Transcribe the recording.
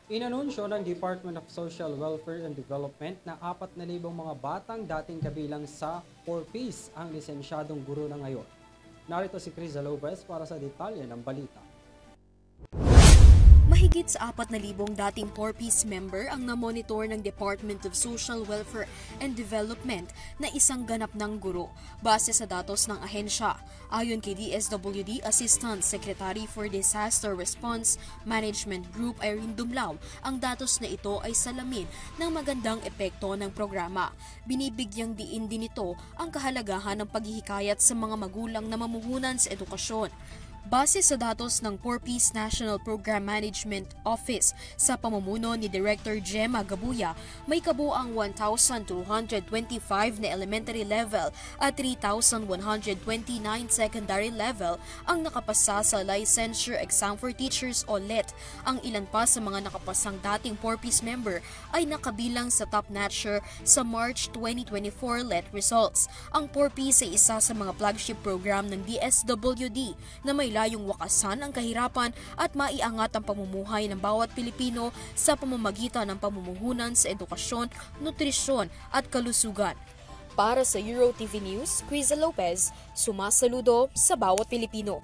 Inanunsyo ng Department of Social Welfare and Development na 4,000 mga batang dating kabilang sa 4Ps ang lisensyadong guro na ngayon. Narito si Criza Lopez para sa detalye ng balita. Mahigit sa 4,000 dating 4Ps member ang namonitor ng Department of Social Welfare and Development na isang ganap ng guro base sa datos ng ahensya. Ayon kay DSWD Assistant Secretary for Disaster Response Management Group Irene Dumlao, ang datos na ito ay salamin ng magandang epekto ng programa. Binibigyang diin din ito ang kahalagahan ng paghihikayat sa mga magulang na mamuhunan sa edukasyon. Base sa datos ng 4Ps National Program Management Office sa pamumuno ni Director Gemma Gabuya, may kabuang 1,225 na elementary level at 3,129 secondary level ang nakapasa sa Licensure Exam for Teachers o LET. Ang ilan pa sa mga nakapasang dating 4Ps member ay nakabilang sa top notcher sa March 2024 LET results. Ang 4Ps ay isa sa mga flagship program ng DSWD na may layong wakasan ang kahirapan at maiangat ang pamumuhay ng bawat Pilipino sa pamamagitan ng pamumuhunan sa edukasyon, nutrisyon at kalusugan. Para sa EuroTV News, Criza Lopez, sumasaludo sa bawat Pilipino.